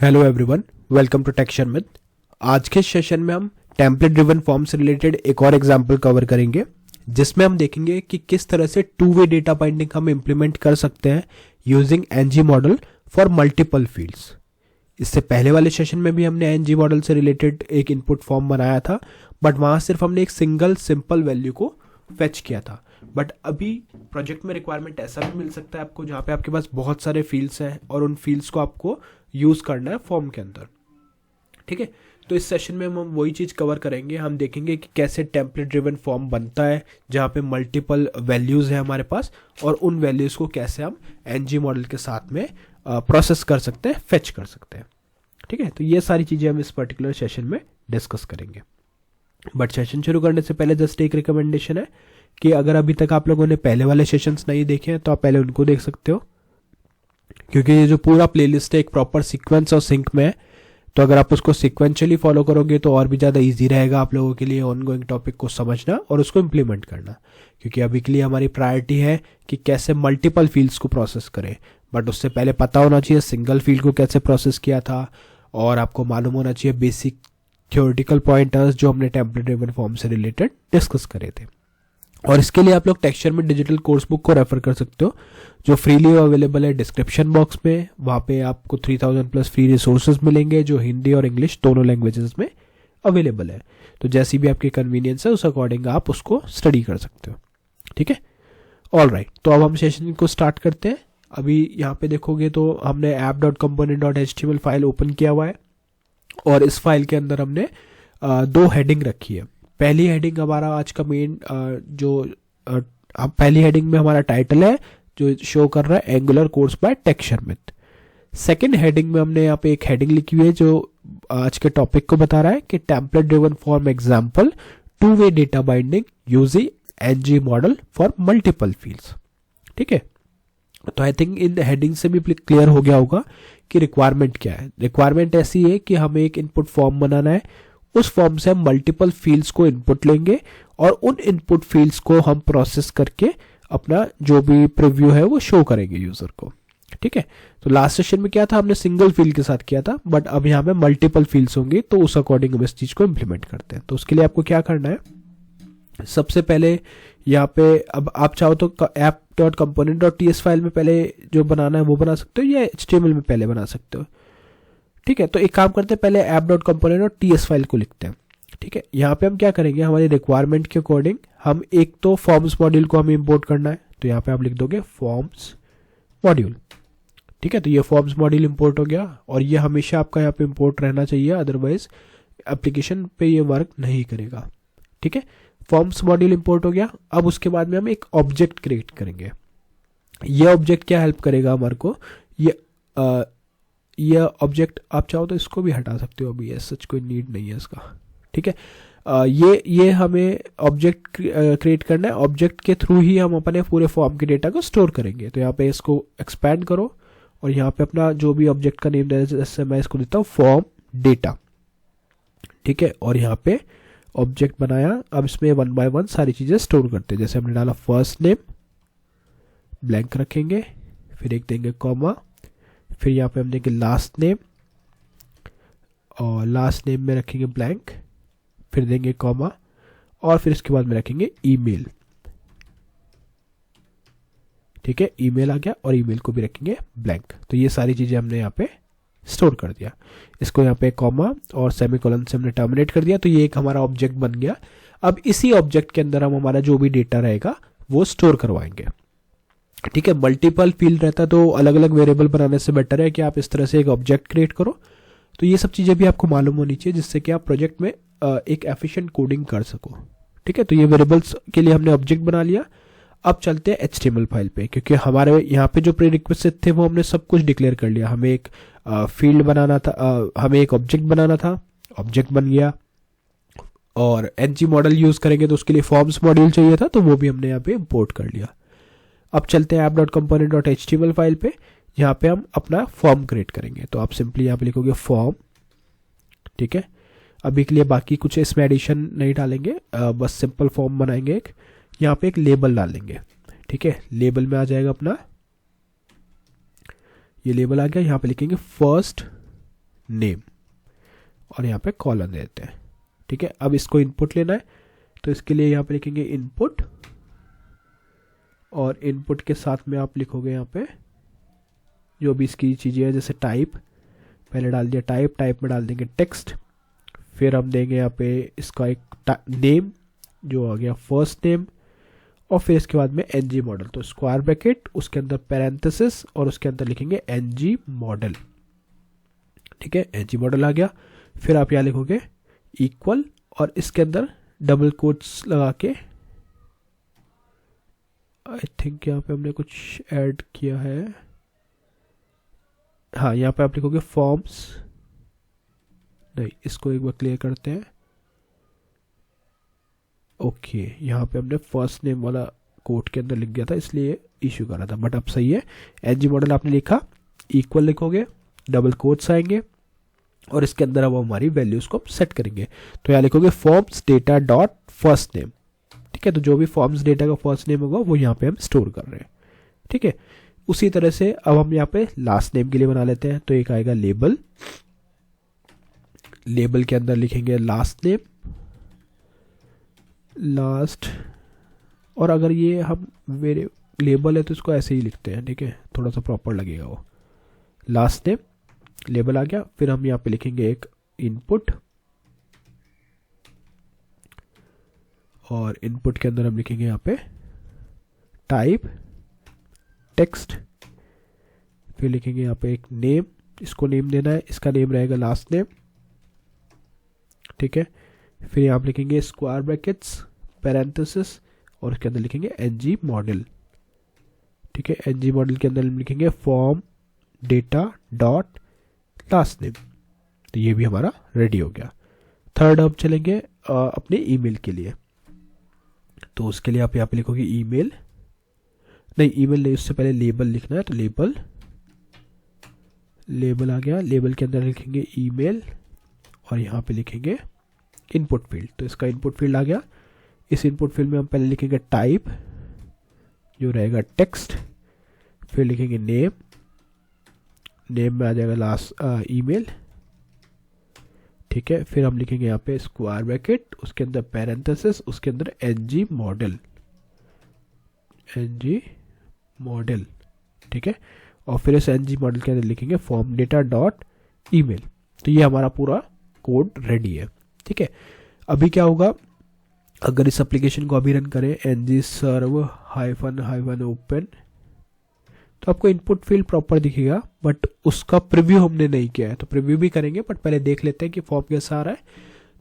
Hello everyone, welcome to टेक्शन विद। आज के सेशन में हम टेम्पलेट ड्रिवन फॉर्म से रिलेटेड एक और एग्जांपल कवर करेंगे, जिसमें हम देखेंगे कि किस तरह से टू वे डेटा बाइंडिंग हम इम्प्लीमेंट कर सकते हैं using NG model for multiple fields. इससे पहले वाले सेशन में भी हमने एनजी मॉडल से रिलेटेड एक इनपुट फॉर्म बनाया था, बट वहाँ सिर्फ हमने एक सिंगल सिंपल वैल्यू को फेच किया था। बट अभी प्रोजेक्ट में रिक्वायरमेंट ऐसा भी मिल सकता है आपको, जहाँ पे आपके पास बहुत सारे फील्ड्स हैं और उन फील्ड्स को आपको यूज़ करना है फॉर्म के अंदर। ठीक है, तो इस सेशन में हम वही चीज़ कवर करेंगे। हम देखेंगे कि कैसे टेम्पलेट ड्रिवन फॉर्म बनता है, जहाँ पे मल्टीपल वैल्यूज़ हैं हमारे पास, और उन वैल्यूज़ को कैसे हम एनजी मॉडल के साथ में प्रोसेस कर सकते हैं, फेच कर सकते हैं। ठीक है, तो ये सारी चीज़ें हम इस पर्टिकुलर सेशन में डिस्कस करेंगे। बट सेशन शुरू करने से पहले जस्ट एक रिकमेंडेशन है कि अगर अभी तक आप लोगों ने पहले वाले सेशंस नहीं देखे हैं तो आप पहले उनको देख सकते हो, क्योंकि ये जो पूरा प्लेलिस्ट है एक प्रॉपर सीक्वेंस और सिंक में है। तो अगर आप उसको सीक्वेंशियली फॉलो करोगे तो और भी ज़्यादा इजी रहेगा आप लोगों के लिए ऑनगोइंग टॉपिक को समझना और उसको इम्प्लीमेंट करना, क्योंकि अभी के लिए हमारी प्रायोरिटी है कि कैसे मल्टीपल फील्ड्स को प्रोसेस करें। बट उससे पहले पता होना चाहिए सिंगल फील्ड को कैसे प्रोसेस किया था, और आपको मालूम होना चाहिए बेसिक थ्योरेटिकल पॉइंटर्स जो हमने टेम्पलेट ड्रिवन फॉर्म से रिलेटेड डिस्कस करे थे। और इसके लिए आप लोग टेक्सचर में डिजिटल कोर्स बुक को रेफर कर सकते हो, जो फ्रीली अवेलेबल है डिस्क्रिप्शन बॉक्स में। वहाँ पे आपको 3000 प्लस फ्री रिसोर्सेज मिलेंगे जो हिंदी और इंग्लिश दोनों लैंग्वेजेस में अवेलेबल है। तो जैसी भी आपकी कन्वीनियंस है उस अकॉर्डिंग आप उसको स्टडी कर सकते हो। ठीक है, ऑल राइट, तो अब हम सेशन को स्टार्ट करते हैं। अभी यहाँ पे देखोगे तो हमने app.component.html फाइल ओपन किया हुआ है, और इस फाइल के अंदर हमने दो हेडिंग रखी है। पहली हेडिंग हमारा आज का मेन पहली हेडिंग में हमारा टाइटल है जो शो कर रहा है Angular course by texture with. Second heading में हमने यहाँ पे एक हेडिंग लिखी हुई है जो आज के टॉपिक को बता रहा है कि template driven form example two way data binding using NG model for multiple fields. ठीक है, तो आई थिंक इन हेडिंग से भी क्लियर हो गया होगा कि रिक्वायरमेंट क्या है। रिक्वायरमेंट ऐसी है कि हमें एक इनपुट फॉर्म बनाना है, उस फॉर्म से हम मल्टीपल फील्ड्स को इनपुट लेंगे और उन इनपुट फील्ड्स को हम प्रोसेस करके अपना जो भी प्रीव्यू है वो शो करेंगे यूजर को। ठीक है, तो लास्ट सेशन में क्या था, हमने सिंगल फील्ड के साथ किया था, बट अब यहाँ पे मल्टीपल फील्ड्स होंगे, तो उस अकॉर्डिंग हम इस चीज को इम्प्लीमेंट करते हैं। तो उसके लिए आपको क्या करना है, सबसे पहले यहाँ पे अब आप चाहो तो app.component.ts फाइल में पहले जो बनाना है वो बना सकते हो, या HTML में पहले बना सकते हो। ठीक है, तो एक काम करते हैं, पहले app.component.ts फाइल को लिखते हैं। ठीक है, यहाँ पे हम क्या करेंगे, हमारी रिक्वायरमेंट के अकॉर्डिंग हम एक तो फॉर्म्स मॉड्यूल को हमें इंपोर्ट करना है, तो यहाँ पे आप लिख दोगे फॉर्म्स मॉड्यूल। ठीक है, तो ये फॉर्म्स मॉड्यूल इंपोर्ट हो गया, और ये हमेशा आपका यहाँ पे इंपोर्ट रहना चाहिए, अदरवाइज एप्लीकेशन पे ये वर्क नहीं करेगा। ठीक है, फॉर्म्स मॉड्यूल इंपोर्ट हो गया। अब उसके बाद में हम एक ऑब्जेक्ट क्रिएट करेंगे। ये ऑब्जेक्ट क्या हेल्प करेगा हमारे को, ये ऑब्जेक्ट आप चाहो तो इसको भी हटा सकते हो, अभी ऐसा कोई नीड नहीं है इसका। ठीक है, ये हमें ऑब्जेक्ट क्रिएट करना है, ऑब्जेक्ट के थ्रू ही हम अपने पूरे फॉर्म के डेटा को स्टोर करेंगे। तो यहाँ पे इसको एक्सपैंड करो और यहाँ पे अपना जो भी ऑब्जेक्ट का नेम दे, जैसे मैं इसको देता हूँ फॉर्म डेटा। ठीक है, और यहाँ पे ऑब्जेक्ट बनाया। अब इसमें 1 बाय 1 सारी चीज़ें स्टोर करते हैं। जैसे हमने डाला फर्स्ट नेम, ब्लैंक रखेंगे, फिर एक देंगे कॉमा, फिर यहाँ पे हम देंगे लास्ट नेम, और लास्ट नेम में रखेंगे ब्लैंक, फिर देंगे कॉमा, और फिर इसके बाद में रखेंगे ईमेल। ठीक है, ईमेल आ गया, और ईमेल को भी रखेंगे ब्लैंक। तो ये सारी चीज़ें हमने यहाँ पे स्टोर कर दिया। इसको यहाँ पे कॉमा और सेमीकोलन से हमने टर्मिनेट कर दिया, तो ये एक हमारा ऑब्जेक्ट बन गया। अब इसी ऑब्जेक्ट के अंदर हम हमारा जो भी डेटा रहेगा वो स्टोर करवाएंगे। ठीक है, मल्टीपल फील्ड रहता है तो अलग अलग वेरिएबल बनाने से बेटर है कि आप इस तरह से एक ऑब्जेक्ट क्रिएट करो। तो ये सब चीज़ें भी आपको मालूम होनी चाहिए, जिससे कि आप प्रोजेक्ट में एक एफिशिएंट कोडिंग कर सको। ठीक है, तो ये वेरिएबल्स के लिए हमने ऑब्जेक्ट बना लिया। अब चलते हैं HTML फाइल पे, क्योंकि हमारे यहाँ पे जो प्री रिक्वेस्ट थे वो हमने सब कुछ डिक्लेयर कर लिया। हमें एक फील्ड बनाना था, हमें एक ऑब्जेक्ट बनाना था, ऑब्जेक्ट बन गया, और एनजी मॉडल यूज करेंगे तो उसके लिए फॉर्म्स मॉड्यूल चाहिए था, तो वो भी हमने यहाँ पे इंपोर्ट कर लिया। अब चलते हैं app.component.html फाइल पे, यहाँ पे हम अपना फॉर्म क्रिएट करेंगे। तो आप सिंपली यहाँ पे लिखोगे फॉर्म। ठीक है, अभी के लिए बाकी कुछ इसमें एडिशन नहीं डालेंगे, बस सिंपल फॉर्म बनाएंगे एक। यहाँ पे एक लेबल डालेंगे। ठीक है, लेबल में आ जाएगा अपना, ये लेबल आ गया। यहाँ पे लिखेंगे फर्स्ट नेम और यहाँ पे कॉलन देते हैं। ठीक है, अब इसको इनपुट लेना है तो इसके लिए यहाँ पे लिखेंगे इनपुट और इनपुट के साथ में आप लिखोगे यहाँ पे जो भी इसकी चीज़ें हैं, जैसे टाइप पहले डाल दिया, टाइप में डाल देंगे टेक्स्ट, फिर हम देंगे यहाँ पे इसका एक नेम जो आ गया फर्स्ट नेम, और फिर इसके बाद में एनजी मॉडल, तो स्क्वायर ब्रैकेट उसके अंदर पैरेंथेसिस और उसके अंदर लिखेंगे एनजी मॉडल। ठीक है, एनजी मॉडल आ गया, फिर आप यहाँ लिखोगे इक्वल और इसके अंदर डबल कोट्स लगा के, आई थिंक यहाँ पे हमने कुछ ऐड किया है, हाँ यहाँ पे आप लिखोगे फॉर्म्स, नहीं इसको एक बार क्लियर करते हैं। ओके, यहाँ पे हमने फर्स्ट नेम वाला कोट के अंदर लिख गया था इसलिए इशू कर रहा था, बट अब सही है। एनजी मॉडल आपने लिखा, इक्वल लिखोगे, डबल कोट्स आएंगे और इसके अंदर अब हमारी वैल्यूज को सेट करेंगे। तो यहाँ लिखोगे forms data dot first name. ठीक है, तो जो भी फॉर्म्स डेटा का फर्स्ट नेम होगा वो यहाँ पे हम स्टोर कर रहे हैं। ठीक है, उसी तरह से अब हम यहाँ पे लास्ट नेम के लिए बना लेते हैं, तो एक आएगा लेबल, लेबल के अंदर लिखेंगे लास्ट नेम, लास्ट, और अगर ये हम मेरे लेबल है तो इसको ऐसे ही लिखते हैं। ठीक है, थोड़ा सा प्रॉपर लगेगा वो, लास्ट नेम लेबल आ गया, फिर हम यहाँ पे लिखेंगे एक इनपुट और इनपुट के अंदर हम लिखेंगे यहाँ पे टाइप टेक्स्ट, फिर लिखेंगे यहाँ पे एक नेम, इसको नेम देना है, इसका नेम रहेगा लास्ट नेम। ठीक है, फिर यहाँ पे लिखेंगे स्क्वायर ब्रैकेट्स पैरेंथेसिस और उसके अंदर लिखेंगे एनजी मॉडल। ठीक है, एनजी मॉडल के अंदर हम लिखेंगे form data dot last name, तो ये भी हमारा रेडी हो गया। थर्ड अब चलेंगे अपने ईमेल के लिए, तो उसके लिए आप यहाँ पे लिखोगे ईमेल, नहीं ईमेल नहीं, उससे पहले लेबल लिखना है, तो लेबल, लेबल आ गया, लेबल के अंदर लिखेंगे ईमेल और यहाँ पे लिखेंगे इनपुट फील्ड, तो इसका इनपुट फील्ड आ गया। इस इनपुट फील्ड में हम पहले लिखेंगे टाइप जो रहेगा टेक्स्ट, फिर लिखेंगे नेम, नेम में आ जाएगा लास्ट ईमेल। ठीक है, फिर हम लिखेंगे यहाँ पे स्क्वायर ब्रैकेट उसके अंदर पैरेंथेसिस उसके अंदर एनजी मॉडल, एनजी मॉडल। ठीक है, और फिर इस एनजी मॉडल के अंदर लिखेंगे फॉर्म डेटा डॉट ईमेल। तो ये हमारा पूरा कोड रेडी है। ठीक है, अभी क्या होगा, अगर इस एप्लीकेशन को अभी रन करें एनजी सर्व हाइफन ओपन, तो आपको इनपुट फील्ड प्रॉपर दिखेगा, बट उसका प्रीव्यू हमने नहीं किया है, तो प्रीव्यू भी करेंगे, बट पहले देख लेते हैं कि फॉर्म कैसा आ रहा है।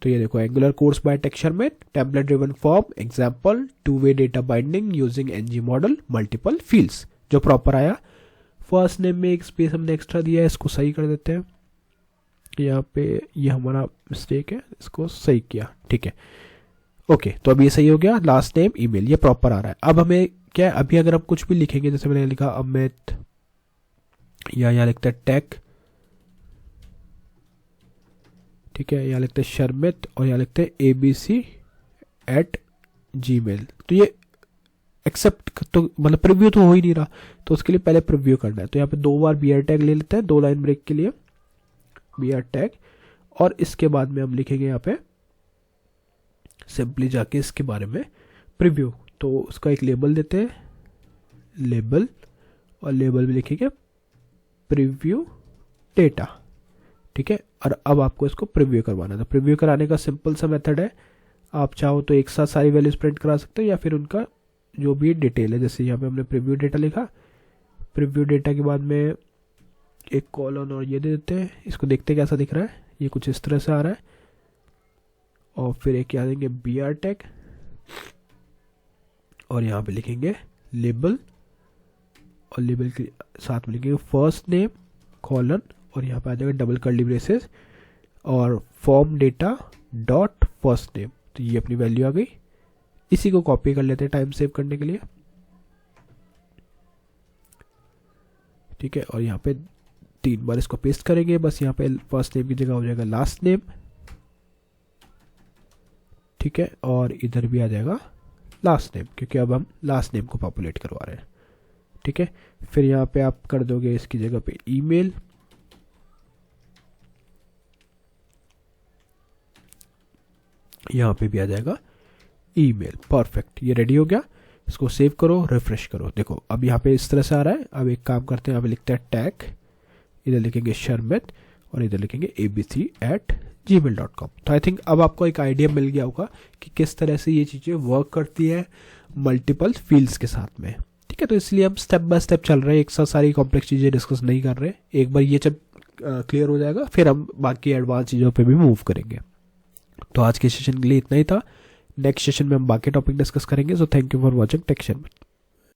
तो ये देखो, एंगुलर कोर्स बाय टेक्सचरमेट टेम्पलेट ड्रिवन फॉर्म एग्जांपल 2-वे data binding using NG model multiple fields, जो प्रॉपर आया। फर्स्ट नेम में एक स्पेस हमने एक्स्ट्रा दिया है, इसको सही कर देते हैं, यहाँ पे ये हमारा मिस्टेक है, इसको सही किया। ठीक है, ओके, तो अब ये सही हो गया, लास्ट नेम ईमेल ये प्रॉपर आ रहा है। अब हमें क्या है, अभी अगर आप कुछ भी लिखेंगे, जैसे मैंने लिखा अमित या यहाँ लिखता है टेक, ठीक है, यहाँ लिखते हैं शर्मित और यहाँ लिखते हैं abc@gmail, तो ये एक्सेप्ट तो मतलब प्रीव्यू तो हो ही नहीं रहा, तो उसके लिए पहले प्रीव्यू करना है। तो यहाँ पे 2 बार br टैग ले लेते हैं, 2 लाइन ब्रेक के लिए br टैग, और इसके बाद में हम लिखेंगे यहाँ पे सिंपली जाके इसके बारे में प्रीव्यू, तो उसका एक लेबल देते हैं, लेबल, और लेबल में लिखेंगे प्रीव्यू डेटा। ठीक है, और अब आपको इसको प्रीव्यू करवाना है। तो प्रीव्यू कराने का सिंपल सा मेथड है, आप चाहो तो एक साथ सारी वैल्यूज प्रिंट करा सकते हैं, या फिर उनका जो भी डिटेल है, जैसे यहाँ पे हमने प्रीव्यू डेटा लिखा, प्रीव्यू डेटा के बाद में एक कॉलन और ये दे देते हैं, इसको देखते कैसा दिख रहा है, ये कुछ इस तरह से आ रहा है, और फिर एक क्या देंगे br टैग, और यहाँ पे लिखेंगे लेबल, और लेबल के साथ में लिखेंगे फर्स्ट नेम कॉलन, और यहाँ पे आ जाएगा डबल कर्ली ब्रेसेस और form data dot first name. तो ये अपनी वैल्यू आ गई, इसी को कॉपी कर लेते हैं टाइम सेव करने के लिए। ठीक है, और यहाँ पे 3 बार इसको पेस्ट करेंगे, बस यहाँ पे फर्स्ट नेम की जगह हो जाएगा लास्ट नेम। ठीक है, और इधर भी आ जाएगा लास्ट नेम, क्योंकि अब हम लास्ट नेम को पॉपुलेट करवा रहे हैं। ठीक है, फिर यहाँ पे आप कर दोगे इसकी जगह पे ईमेल, यहाँ पे भी आ जाएगा ईमेल। परफेक्ट, ये रेडी हो गया। इसको सेव करो, रिफ्रेश करो। देखो अब यहाँ पे इस तरह से आ रहा है। अब एक काम करते हैं, यहाँ पे लिखते हैं टैग, इधर लिखेंगे शर्मित और इधर लिखेंगे abc@gmail.com। तो आई थिंक अब आपको एक आइडिया मिल गया होगा कि किस तरह से ये चीज़ें वर्क करती है मल्टीपल फील्ड्स के साथ में। ठीक है, तो इसलिए हम स्टेप बाय स्टेप चल रहे हैं, एक साथ सारी कॉम्प्लेक्स चीज़ें डिस्कस नहीं कर रहे। एक बार ये जब क्लियर हो जाएगा फिर हम बाकी एडवांस चीज़ों पे भी मूव करेंगे। तो आज के सेशन के लिए इतना ही था। नेक्स्ट सेशन में हम बाकी टॉपिक डिस्कस करेंगे। So thank you for watching Tech Sharmit.